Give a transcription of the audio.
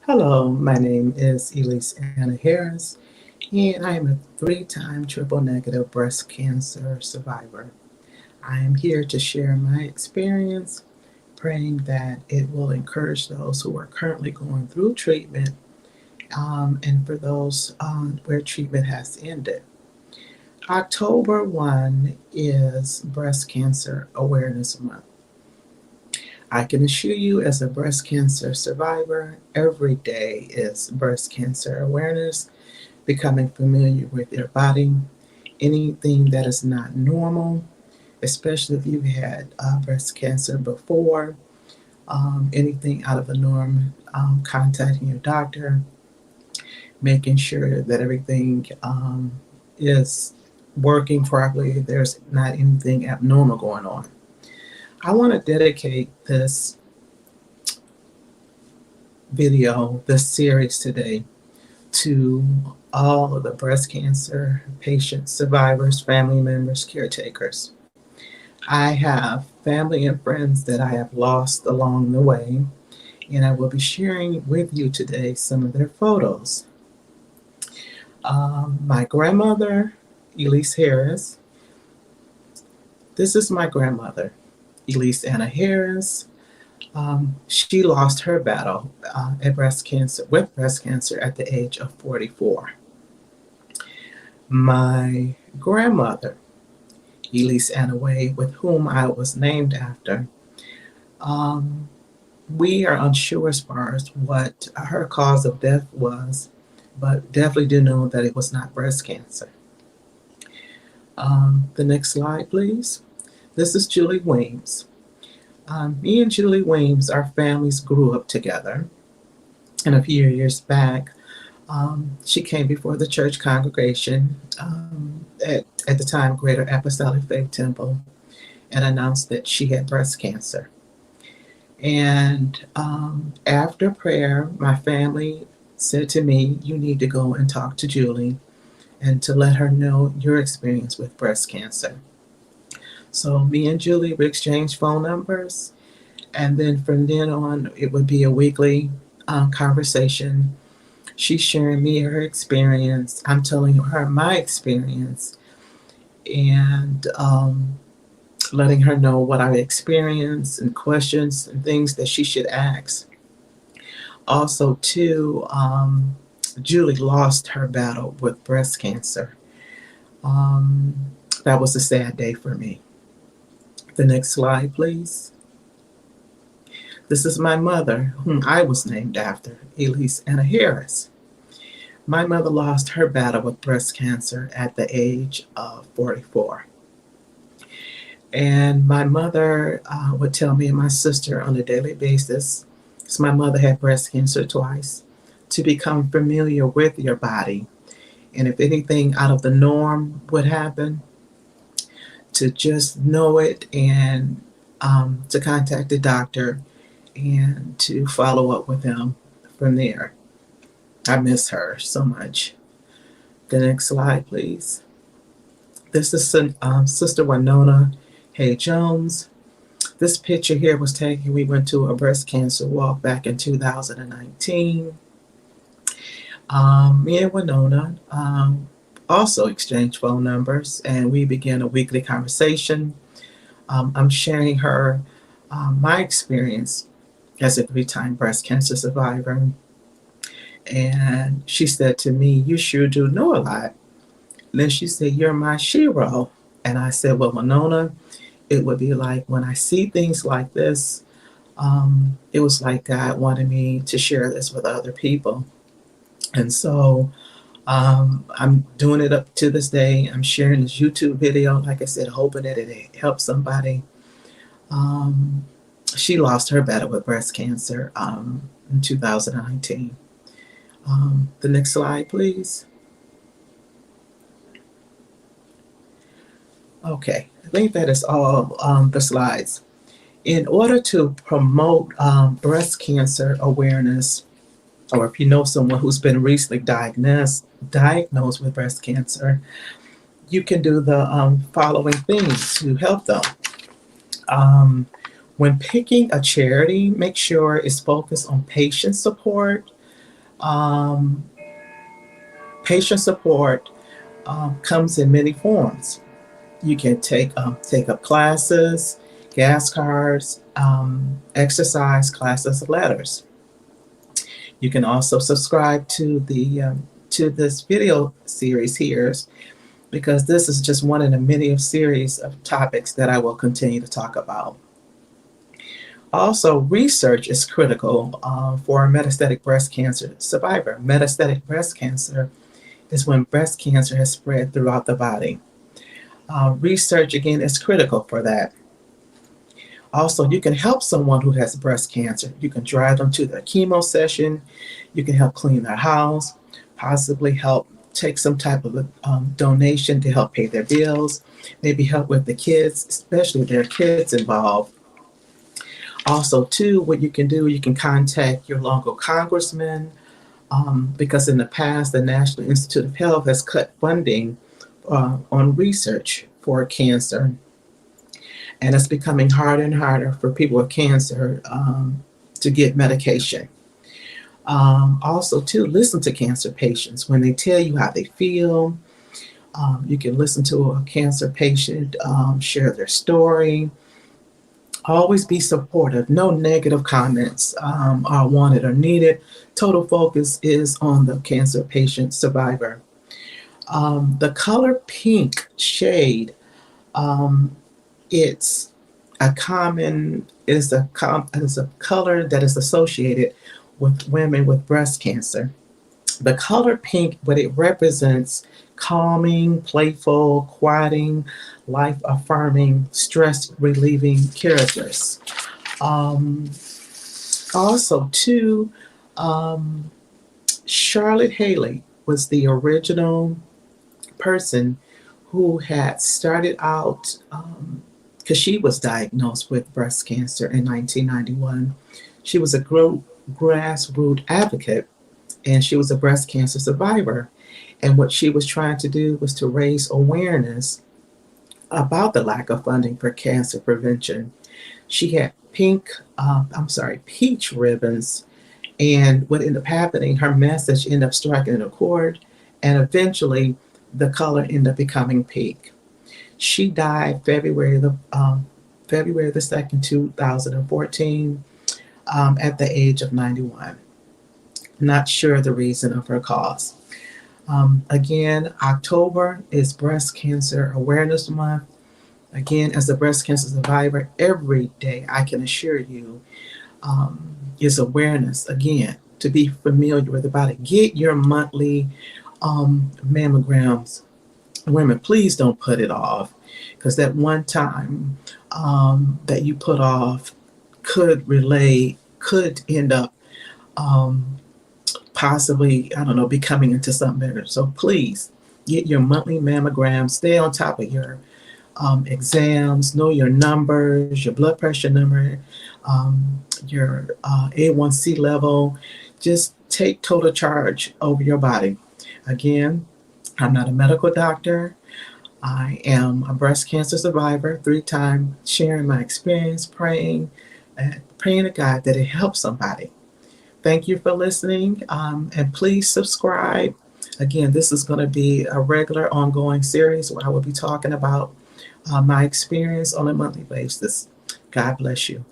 Hello, my name is Elise Harris, and I am a three-time triple negative breast cancer survivor. I am here to share my experience, praying that it will encourage those who are currently going through treatment and for those where treatment has ended. October 1 is Breast Cancer Awareness Month. I can assure you, as a breast cancer survivor, every day is breast cancer awareness, becoming familiar with your body, anything that is not normal, especially if you've had breast cancer before, anything out of the norm, contacting your doctor, making sure that everything is working properly, there's not anything abnormal going on. I want to dedicate this series today to all of the breast cancer patients, survivors, family members, caretakers. I have family and friends that I have lost along the way, and I will be sharing with you today some of their photos. My grandmother, Elise Harris. This is my grandmother, Elise Anna Harris. She lost her battle with breast cancer at the age of 44. My grandmother, Elise Anna Way, with whom I was named after, we are unsure as far as what her cause of death was, but definitely do know that it was not breast cancer. The next slide, please. This is Julie Weems. Me and Julie Weems, our families grew up together. And a few years back, she came before the church congregation at the time Greater Apostolic Faith Temple and announced that she had breast cancer. And after prayer, my family said to me, "You need to go and talk to Julie and to let her know your experience with breast cancer." So me and Julie would exchange phone numbers, and then from then on, it would be a weekly conversation. She's sharing me her experience. I'm telling her my experience, and letting her know what I experienced and questions and things that she should ask. Also, too, Julie lost her battle with breast cancer. That was a sad day for me. The next slide, please. This is my mother, whom I was named after, Elise Anna Harris. My mother lost her battle with breast cancer at the age of 44. And my mother would tell me and my sister on a daily basis, because my mother had breast cancer twice, to become familiar with your body. And if anything out of the norm would happen, to just know it and to contact the doctor and to follow up with him from there. I miss her so much. The next slide, please. This is Sister Wynonna Hay Jones. This picture here was taken. We went to a breast cancer walk back in 2019. Me and Wynonna also exchanged phone numbers, and we began a weekly conversation. I'm sharing her my experience as a three-time breast cancer survivor. And she said to me, "You sure do know a lot." And then she said, "You're my shero." And I said, "Well, Wynonna, it would be like when I see things like this, it was like God wanted me to share this with other people." And so I'm doing it up to this day. I'm sharing this YouTube video, like I said, hoping that it helps somebody. She lost her battle with breast cancer in 2019. The next slide, please. Okay, I think that is all the slides. In order to promote breast cancer awareness, or if you know someone who's been recently diagnosed with breast cancer, you can do the following things to help them. When picking a charity, make sure it's focused on patient support, Um, Patient support comes in many forms. You can take up classes, gas cards, exercise classes, letters. You can also subscribe to this video series here, because this is just one in a many of series of topics that I will continue to talk about. Also, research is critical for a metastatic breast cancer survivor. Metastatic breast cancer is when breast cancer has spread throughout the body. Research, again, is critical for that. Also, you can help someone who has breast cancer. You can drive them to their chemo session. You can help clean their house, possibly help take some type of a donation to help pay their bills, maybe help with the kids, especially if there are kids involved. Also, too, what you can do, you can contact your local congressman, because in the past, the National Institute of Health has cut funding on research for cancer. And it's becoming harder and harder for people with cancer to get medication. Also, too, listen to cancer patients when they tell you how they feel. You can listen to a cancer patient share their story. Always be supportive. No negative comments are wanted or needed. Total focus is on the cancer patient survivor. The color pink shade, it's a color that is associated with women with breast cancer. The color pink, what it represents, calming, playful, quieting, life affirming, stress relieving characters. Um, Also, too, um, Charlotte Haley was the original person who had started out, because she was diagnosed with breast cancer in 1991. She was a grassroots advocate, and she was a breast cancer survivor. And what she was trying to do was to raise awareness about the lack of funding for cancer prevention. She had peach ribbons, and what ended up happening, her message ended up striking a chord, and eventually the color ended up becoming pink. She died February the 2nd, 2014, at the age of 91. Not sure the reason of her cause. Again, October is Breast Cancer Awareness Month. Again, as a breast cancer survivor, every day, I can assure you, is awareness, again, to be familiar with the body. Get your monthly mammograms. Women, please don't put it off, because that one time that you put off could end up possibly, I don't know, becoming into something better. So please get your monthly mammogram. Stay on top of your exams. Know your numbers, your blood pressure number, your A1C level. Just take total charge over your body. Again, I'm not a medical doctor. I am a breast cancer survivor, 3-time sharing my experience, praying to God that it helps somebody. Thank you for listening, and please subscribe. Again, this is going to be a regular ongoing series where I will be talking about my experience on a monthly basis. God bless you.